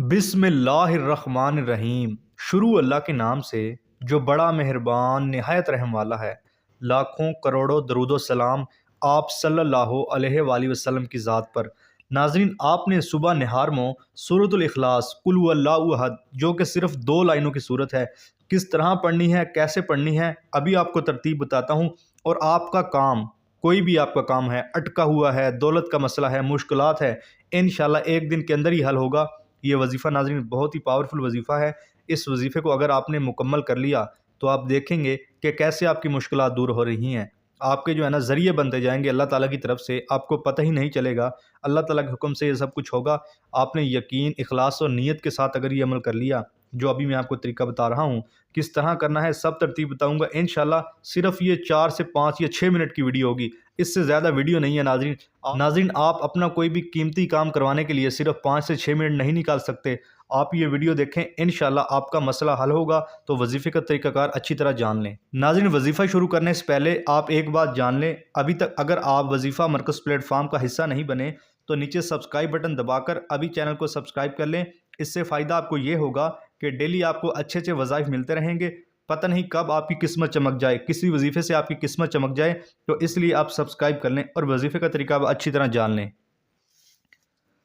बिस्मिल्लाहिर्रहमानिर्रहीम। शुरू अल्लाह के नाम से जो बड़ा मेहरबान निहायत रहम वाला है। लाखों करोड़ों दरूदो सलाम आप सल्लल्लाहु अलैहि वसल्लम की ज़ात पर। नाज़रीन, आपने सुबह निहार में सूरतुल इखलास कुल हुवल्लाहु अहद जो कि सिर्फ 2 लाइनों की सूरत है, किस तरह पढ़नी है, कैसे पढ़नी है, अभी आपको तरतीब बताता हूँ। और आपका काम, कोई भी आपका काम है, अटका हुआ है, दौलत का मसला है, मुश्किलात है, इंशाल्लाह एक दिन के अंदर ही हल होगा। ये वजीफ़ा नाज़रीन बहुत ही पावरफुल वजीफ़ा है। इस वजीफ़े को अगर आपने मुकम्मल कर लिया तो आप देखेंगे कि कैसे आपकी मुश्किलात दूर हो रही हैं। आपके जो है ना ज़रिए बनते जाएंगे अल्लाह ताला की तरफ से, आपको पता ही नहीं चलेगा। अल्लाह ताला के हुक्म से ये सब कुछ होगा। आपने यकीन, इखलास और नीयत के साथ अगर ये अमल कर लिया, जो अभी मैं आपको तरीका बता रहा हूँ किस तरह करना है, सब तरतीब बताऊँगा इंशाल्लाह। सिर्फ ये 4 से 5 या 6 मिनट की वीडियो होगी, इससे ज़्यादा वीडियो नहीं है नाज़रीन। नाज़रीन, आप अपना कोई भी कीमती काम करवाने के लिए सिर्फ 5 से 6 मिनट नहीं निकाल सकते। आप ये वीडियो देखें, इंशाल्लाह आपका मसला हल होगा। तो वजीफ़े का तरीक़ाकार अच्छी तरह जान लें। नाज़रीन, वजीफ़ा शुरू करने से पहले आप एक बात जान लें, अभी तक अगर आप वजीफ़ा मरकज़ प्लेटफार्म का हिस्सा नहीं बने तो नीचे सब्सक्राइब बटन दबाकर अभी चैनल को सब्सक्राइब कर लें। इससे फ़ायदा आपको ये होगा कि डेली आपको अच्छे अच्छे वज़ाइफ मिलते रहेंगे। पता नहीं कब आपकी किस्मत चमक जाए, किसी वजीफ़े से आपकी किस्मत चमक जाए, तो इसलिए आप सब्सक्राइब कर लें और वजीफ़े का तरीका आप अच्छी तरह जान लें।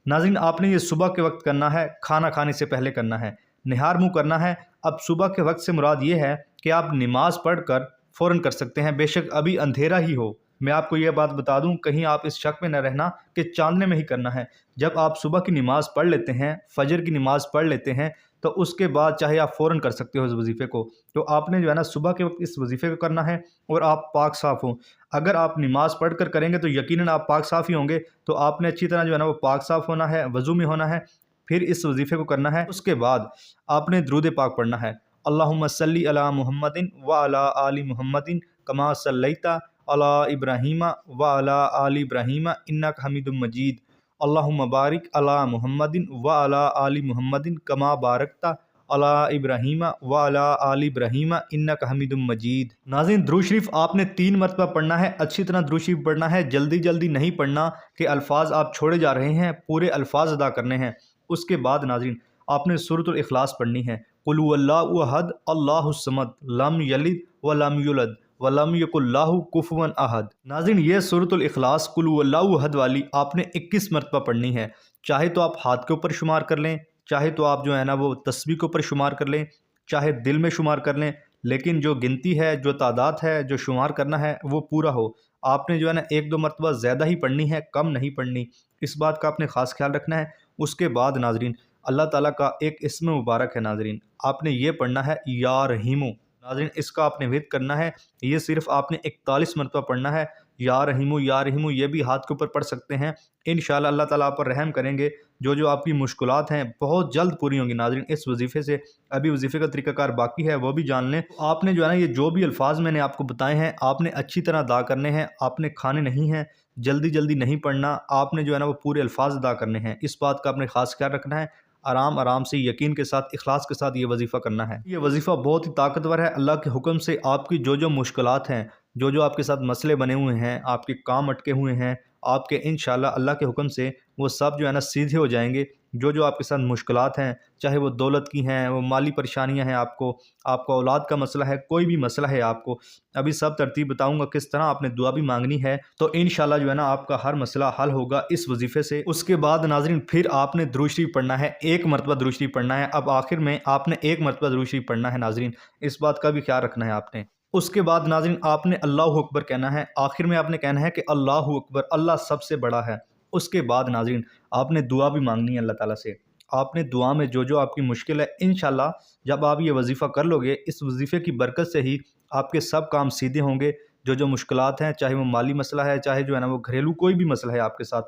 नाज़रीन, आपने ये सुबह के वक्त करना है, खाना खाने से पहले करना है, निहार मुँह करना है। अब सुबह के वक्त से मुराद ये है कि आप नमाज़ पढ़ कर फ़ौरन कर सकते हैं, बेशक अभी अंधेरा ही हो। मैं आपको ये बात बता दूं, कहीं आप इस शक में न रहना कि चांदने में ही करना है। जब आप सुबह की नमाज़ पढ़ लेते हैं, फजर की नमाज़ पढ़ लेते हैं, तो उसके बाद चाहे आप फ़ौरन कर सकते हो इस वजीफ़े को। तो आपने जो है ना सुबह के वक्त इस वजीफ़े को करना है और आप पाक साफ़ हों। अगर आप नमाज़ पढ़ कर करेंगे तो यकीनन आप पाक साफ़ ही होंगे। तो आपने अच्छी तरह जो है ना वो पाक साफ़ होना है, वज़ू में होना है, फिर इस वजीफ़े को करना है। उसके बाद आपने दुरूद पाक पढ़ना है। अल्लाहुम्मा सल्ली अला मुहम्मदिन व अला आलि मुहम्मदिन कमा सल्लैता अला इब्राहीमा व अला आलि इब्राहीमा इन्नका हमीदुम मजीद। अल्लाहुम्मा बारिक अला मुहम्मदिन व अला आलि मुहम्मदिन कमा बारकता अला इब्राहीमा व अला आलि इब्राहीमा इन्नका हमीदुम मजीद। नाज़रीन, दुरूद शरीफ आपने 3 मरतबा पढ़ना है। अच्छी तरह दुरूद शरीफ पढ़ना है, जल्दी जल्दी नहीं पढ़ना कि अल्फाज आप छोड़े जा रहे हैं, पूरे अल्फाज अदा करने हैं। उसके बाद नाज़रीन, आपने सूरतुल इखलास पढ़नी है। कुल हुवल्लाहु अहद अल्लाहुस समद लम यलिद व लम युलद वलम यकुल लाहु कुफुवन अहद। नाज़रीन, ये सूरतुल इखलास कुल हुवल्लाहु अहद वाली आपने 21 मरतबा पढ़नी है। चाहे तो आप हाथ के ऊपर शुमार कर लें, चाहे तो आप जो है ना वो तस्बीह के ऊपर शुमार कर लें, चाहे दिल में शुमार कर लें, लेकिन जो गिनती है, जो तादाद है, जो शुमार करना है वो पूरा हो। आपने जो है ना 1-2 मरतबा ज़्यादा ही पढ़नी है, कम नहीं पढ़नी। इस बात का आपने ख़ास ख्याल रखना है। उसके बाद नाज़रीन, अल्लाह ताला का एक इस्म मुबारक है नाज़रीन, आपने ये पढ़ना है या रहीमु। नाज़रीन, इसका आपने विद करना है। ये सिर्फ आपने 41 मरतबा पढ़ना है। या रहीमु, या रहीमु, ये भी हाथ के ऊपर पढ़ सकते हैं। इंशाअल्लाह अल्लाह ताला आप पर रहम करेंगे। जो जो आपकी मुश्किलात हैं बहुत जल्द पूरी होंगी नाज़रीन इस वजीफ़े से। अभी वजीफ़े का तरीक़ाकार बाकी है, वो भी जान लें। आपने जो है ना ये जो भी अल्फाज मैंने आपको बताए हैं, आपने अच्छी तरह अदा करने हैं। आपने खाने नहीं हैं, जल्दी जल्दी नहीं पढ़ना, आपने जो है ना वो पूरे अल्फाज अदा करने हैं। इस बात का आपने ख़ास ख्याल रखना है। आराम आराम से, यकीन के साथ, इखलास के साथ ये वजीफ़ा करना है। ये वजीफ़ा बहुत ही ताकतवर है। अल्लाह के हुक्म से आपकी जो जो मुश्किलात हैं, जो जो आपके साथ मसले बने हुए हैं, आपके काम अटके हुए हैं, आपके इंशाअल्लाह अल्लाह के हुक्म से वो सब जो है ना सीधे हो जाएंगे। जो जो आपके साथ मुश्किलात हैं, चाहे वो दौलत की हैं, वो माली परेशानियां हैं, आपको औलाद का मसला है, कोई भी मसला है आपको, अभी सब तरतीब बताऊंगा किस तरह आपने दुआ भी मांगनी है। तो इंशाअल्लाह जो है ना आपका हर मसला हल होगा इस वजीफ़े से। उसके बाद नाज़रीन, फिर आपने दुरूद शरीफ पढ़ना है, 1 मरतबा दुरूद शरीफ पढ़ना है। अब आखिर में आपने 1 मरतबा दुरूद शरीफ पढ़ना है नाज़रीन, इस बात का भी ख्याल रखना है आपने। उसके बाद नाज़रीन, आपने अल्लाहु अकबर कहना है। आखिर में आपने कहना है कि अल्लाहु अकबर, अल्लाह सबसे बड़ा है। उसके बाद नाज़रीन, आपने दुआ भी मांगनी है अल्लाह ताला से। आपने दुआ में जो जो आपकी मुश्किल है, इंशाअल्लाह जब आप ये वजीफ़ा कर लोगे, इस वजीफ़े की बरकत से ही आपके सब काम सीधे होंगे। जो जो मुश्किलात हैं, चाहे वो माली मसला है, चाहे जो है ना वो घरेलू कोई भी मसला है आपके साथ,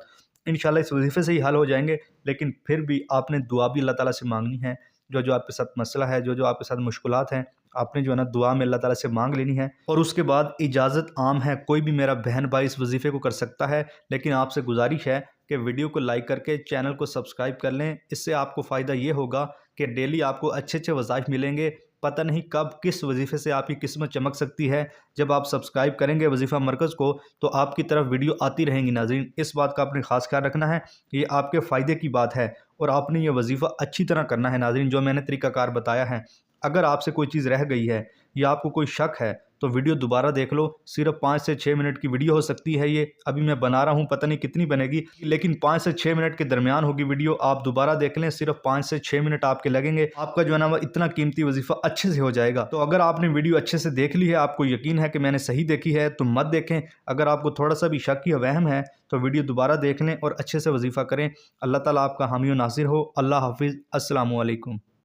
इंशाअल्लाह इस वजीफ़े से ही हल हो जाएंगे। लेकिन फिर भी आपने दुआ भी अल्लाह ताला से मांगनी है। जो जो आपके साथ मसला है, जो जो आपके साथ मुश्किलात हैं, आपने जो है ना दुआ में अल्लाह ताला से मांग लेनी है। और उसके बाद इजाज़त आम है, कोई भी मेरा बहन भाई इस वजीफ़े को कर सकता है, लेकिन आपसे गुजारिश है कि वीडियो को लाइक करके चैनल को सब्सक्राइब कर लें। इससे आपको फ़ायदा ये होगा कि डेली आपको अच्छे अच्छे वज़ाइफ मिलेंगे। पता नहीं कब किस वजीफ़े से आपकी किस्मत चमक सकती है। जब आप सब्सक्राइब करेंगे वजीफ़ा मरकज़ को तो आपकी तरफ वीडियो आती रहेंगी नाज़रीन। इस बात का आपने ख़ास ख्याल रखना है, ये आपके फ़ायदे की बात है और आपने ये वजीफ़ा अच्छी तरह करना है नाज़रीन, जो मैंने तरीक़ाकार बताया है। अगर आपसे कोई चीज़ रह गई है या आपको कोई शक है तो वीडियो दोबारा देख लो। सिर्फ 5 से 6 मिनट की वीडियो हो सकती है ये। अभी मैं बना रहा हूँ, पता नहीं कितनी बनेगी, लेकिन 5 से 6 मिनट के दरमियान होगी वीडियो। आप दोबारा देख लें, सिर्फ 5 से 6 मिनट आपके लगेंगे, आपका जो है ना वो इतना कीमती वजीफ़ा अच्छे से हो जाएगा। तो अगर आपने वीडियो अच्छे से देख ली है, आपको यकीन है कि मैंने सही देखी है, तो मत देखें। अगर आपको थोड़ा सा भी शक या वहम है तो वीडियो दोबारा देख लें और अच्छे से वजीफ़ा करें। अल्लाह ताला आपका हामी व नासिर हो। अल्लाह हाफिज़। अस्सलामु अलैकुम।